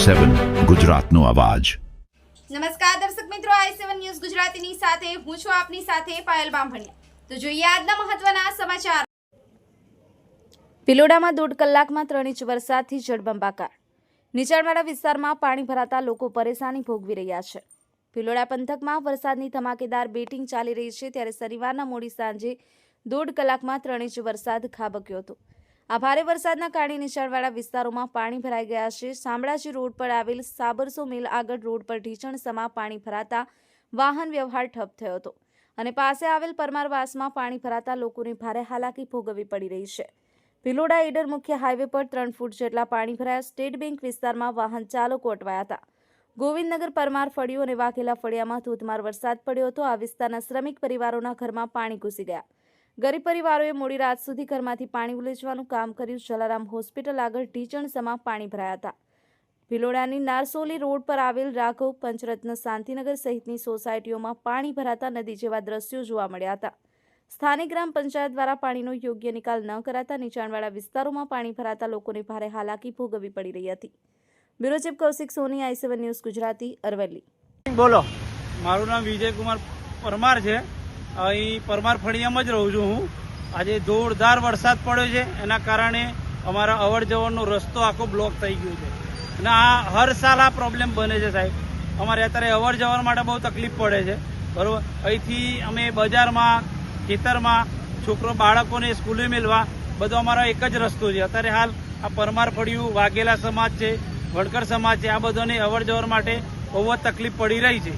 i7 ગુજરાતનો અવાજ। નમસ્કાર દર્શક મિત્રો, i7 ન્યૂઝ ગુજરાતીની સાથે હું છું આપની સાથે પાયલ બામભણિયા। તો જોઈએ આજના મહત્વના સમાચાર। ભિલોડામાં 1.5 કલાકમાં 3 ઇંચ વરસાદથી જળબંબાકાર। નીચાણવાળા વિસ્તારમાં પાણી ભરાતા લોકો પરેશાની ભોગવી રહ્યા છે। ભિલોડા પંથકમાં વરસાદની ધમાકેદાર બેટિંગ ચાલી રહી છે, ત્યારે શનિવારના મોડી સાંજે 1.5 કલાકમાં 3 ઇંચ વરસાદ ખાબક્યો હતો। આ ભારે વરસાદના કારણે નીચાણવાળા વિસ્તારોમાં પાણી ભરાઈ ગયા છે। શામળાજી રોડ પર આવેલ સાબરસો મિલ આગળ રોડ પર ઢીચણસમાં પાણી ભરાતા વાહન વ્યવહાર ઠપ થયો હતો અને પાસે આવેલ પરમારવાસમાં પાણી ભરાતા લોકોને ભારે હાલાકી ભોગવવી પડી રહી છે। ભિલોડા ઈડર મુખ્ય હાઈવે પર 3 ફૂટ જેટલા પાણી ભરાયા। સ્ટેટ બેંક વિસ્તારમાં વાહન ચાલકો અટવાયા હતા। ગોવિંદનગર પરમાર ફળિયું અને વાઘેલા ફળિયામાં ધોધમાર વરસાદ પડ્યો હતો। આ વિસ્તારના શ્રમિક પરિવારોના ઘરમાં પાણી ઘૂસી ગયા। ગરીબ પરિવારોએ મોડી રાત સુધી ઘરમાંથી પાણી ઉલેચવાનું કામ કર્યું। જલારામ હોસ્પિટલ આગળ ઢીચણસમાં પાણી ભરાયા હતા। ભિલોડાની નારસોલી રોડ પર આવેલ રાઘવ પંચરત્ન શાંતિનગર સહિતની સોસાયટીઓમાં પાણી ભરાતા નદી જેવા દ્રશ્યો જોવા મળ્યા હતા। સ્થાનિક ગ્રામ પંચાયત દ્વારા પાણીનો યોગ્ય નિકાલ ન કરાતા નીચાણવાળા વિસ્તારોમાં પાણી ભરાતા લોકોને ભારે હાલાકી ભોગવવી પડી રહી હતી। બ્યુરો ચીફ કૌશિક સોની, i7 ન્યૂઝ ગુજરાતી, અરવલ્લી। બોલો, મારું નામ વિજયકુમાર પરમાર છે। અહીં પરમાર ફળિયામાં જ રહું છું હું। આજે જોરદાર વરસાદ પડ્યો છે, એના કારણે અમારા અવર જવરનો રસ્તો આખો બ્લોક થઈ ગયો છે અને આ હર સાલ આ પ્રોબ્લેમ બને છે સાહેબ। અમારે અત્યારે અવર જવર માટે બહુ તકલીફ પડે છે, બરાબર। અહીંથી અમે બજારમાં, ખેતરમાં બાળકોને સ્કૂલે મેળવા બધો અમારો એક જ રસ્તો છે। અત્યારે હાલ આ પરમાર ફળિયું, વાઘેલા સમાજ છે, વણકર સમાજ છે, આ બધાને અવર જવર માટે બહુ જ તકલીફ પડી રહી છે।